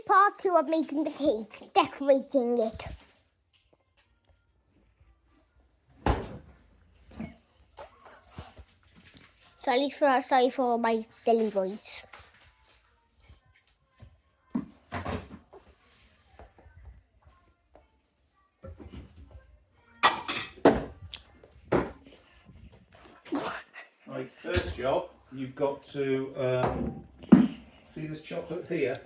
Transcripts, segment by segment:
part 2 of making the cake, decorating it. Sorry for my silly voice. Right, first job, you've got to see this chocolate here.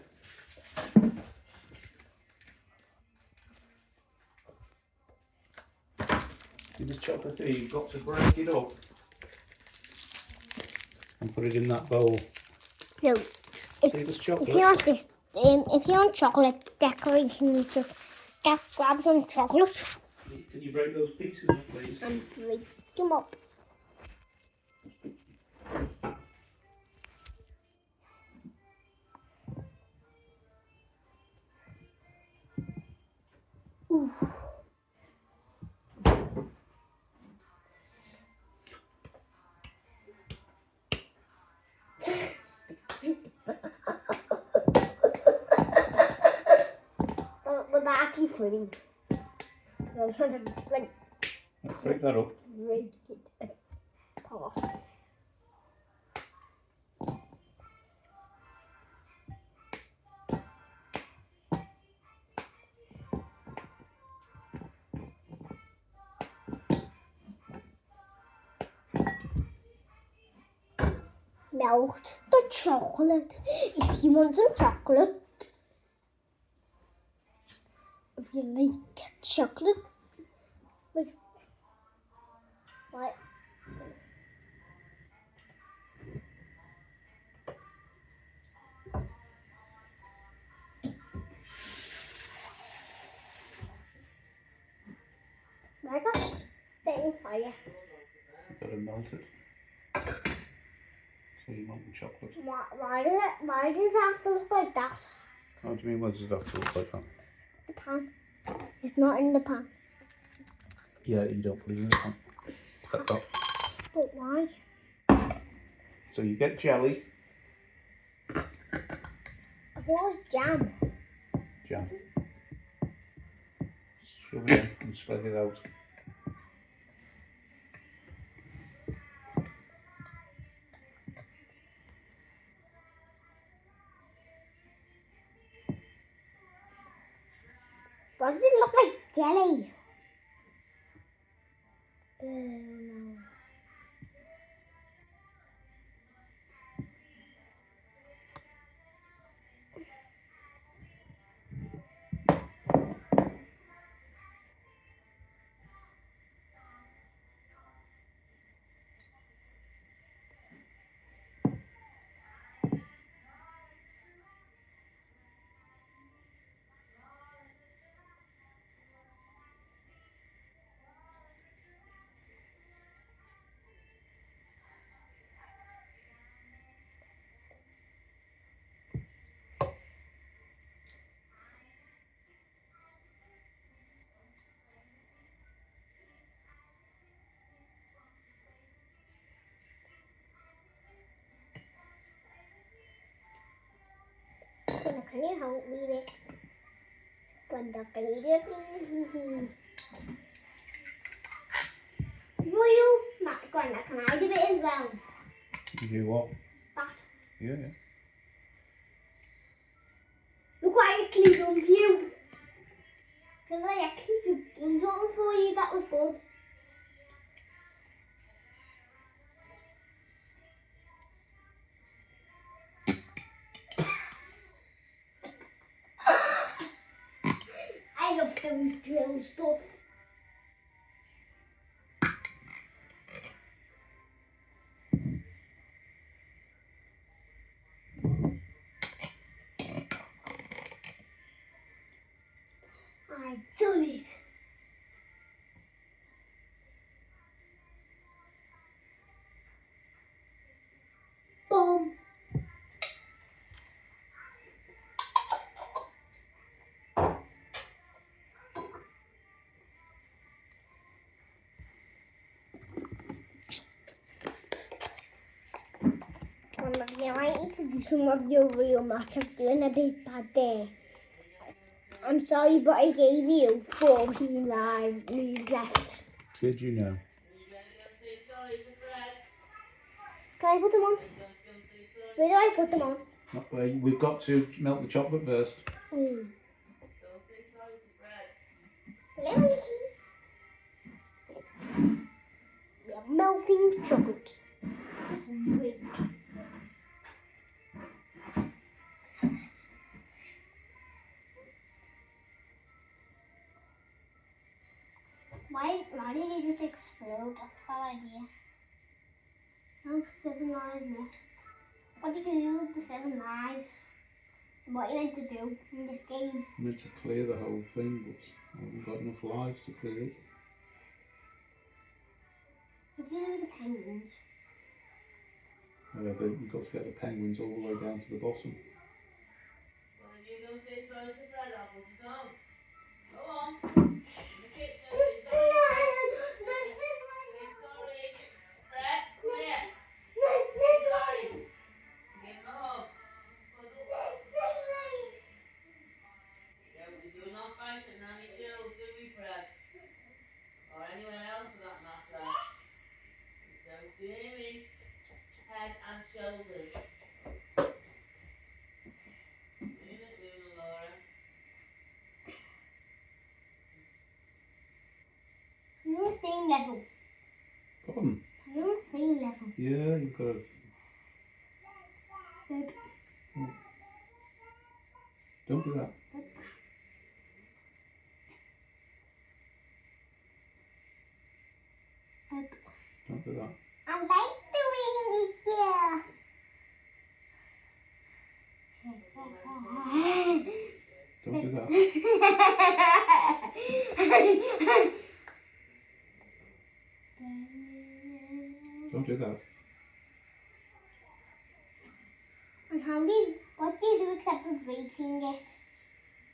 See this chocolate here, you've got to break it up and put it in that bowl. So, See this chocolate? if you want chocolate decoration, just grab some chocolate Can you break those pieces up, please? and break them up. Ooh. But that's actually funny. I was trying to Break that up. break it apart. Melt the chocolate. If you want some chocolate, if you like chocolate, wait, what? I got setting fire. Got to melt it. So you want the chocolate. Why does it have to look like that? How do you mean, what does it have to look like that? The pan. It's not in the pan. Yeah, you don't put it in the pan. Like that. But why? So you get jelly. I thought it was jam. Jam. Shove it in and spread it out. Why does it look like jelly? No. Gwen, can you help me with? Gwen, can you do it, please? Will you? Gwen, can I do it as well? You do what? That. Yeah. Look what I actually done for you. Because I actually done something for you that was good. I love those drill stuff. I've done it. Boom. Now I need to do some of your real math. I'm doing a bit bad there. I'm sorry, but I gave you 14 leaves left. Did you know? Can I put them on? Where do I put them on? We've got to melt the chocolate first. Let me see. We are melting chocolate. Wait. Why did it just explode? That's my idea. Now 7 lives left. What do you do with the 7 lives? What are you meant to do in this game? I'm meant to clear the whole thing, but I haven't got enough lives to clear it. What do you do with the penguins? We've got to get the penguins all the way down to the bottom. Well, if you don't say sorry to Fred, I'll put it on. Go on. In the kitchen, say sorry. Say sorry. Fred, come here. Say sorry. Give him a hug. Yeah, we're doing our fight and Nanny Jill, do we, Fred? Or anyone else for that matter. Don't do me. Head and shoulders. Laura. You're on the same level. Pardon? You're on the same level. Yeah, you've got to... Babe. Oh. Don't do that. Babe. Don't do that. I like doing it here. Don't do that. Don't do that. And what do you do except for breaking it?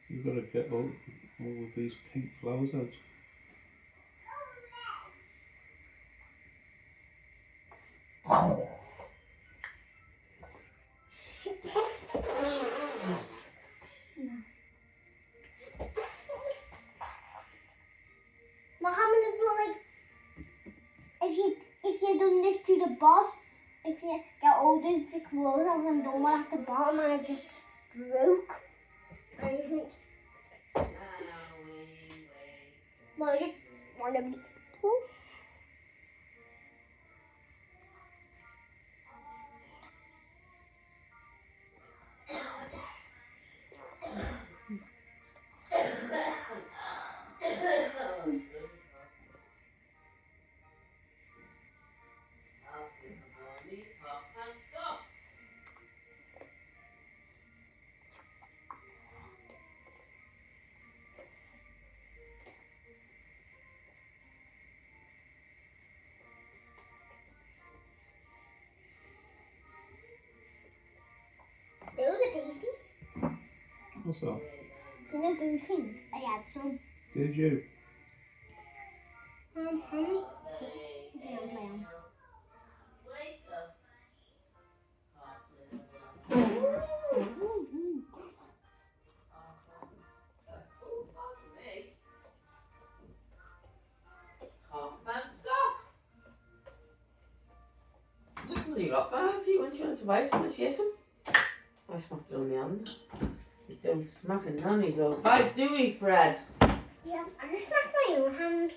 You've got to get all of these pink flowers out. Now how many if you done this to the bottom, if you get all those big walls out and done one at the bottom and it just broke. And you think, well, I just want to be cool. Those are tasty. What's that? Can I do things? I had some. Did you? How many? Yeah, What you got there? If you want to buy some, chase them. I smacked it on the hand. You don't smack a nanny's up. How do we, Fred? yeah, I just smacked my own hand.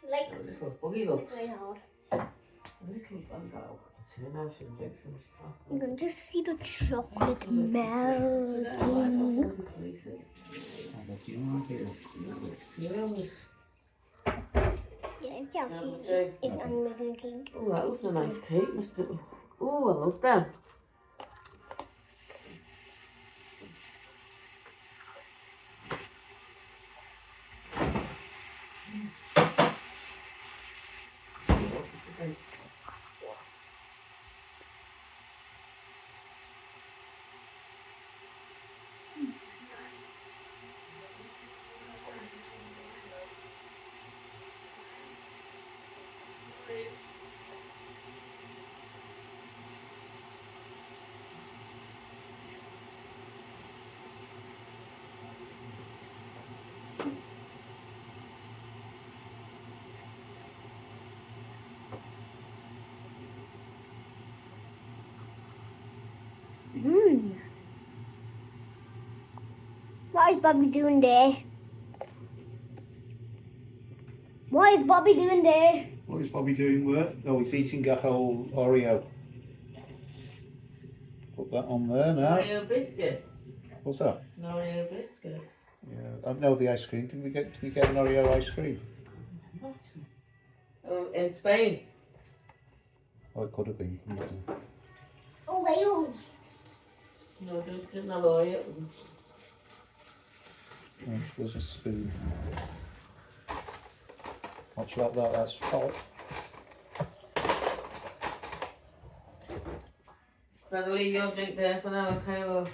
Like, A little buggy looks. really hard. A little buggy. Now she drinks some chocolate. You can just see the chocolate melting. Yeah, you can't eat it if I'm making a cake. Oh, that looks a nice cake, Mr. Oh, I love them. What is Bobby doing there? What is Bobby doing there? What is Bobby doing work? Oh, he's eating a whole Oreo. Put that on there now. Oreo biscuit. What's that? An Oreo biscuit. Yeah, I know the ice cream. Did we get an Oreo ice cream? What? Oh, in Spain. Oh, it could have been. Couldn't it? Oh, Wales. No, don't get an Oreo. Oh, there's a spoon. Watch like that. That's hot. Better leave your drink there for now, Kylo.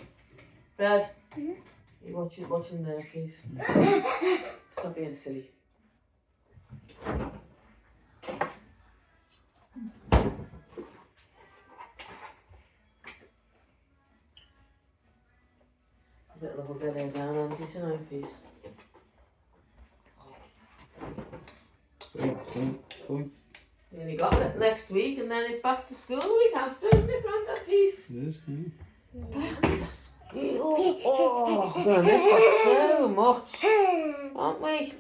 Brad, you watching there, please. Stop being silly. A bit of the hugger there down, Auntie, tonight, please. Go. We only got it next week, and then it's back to school the week after, isn't it, Grandad, please? Yes, Back to school. Oh, we're gonna miss that so much, aren't we?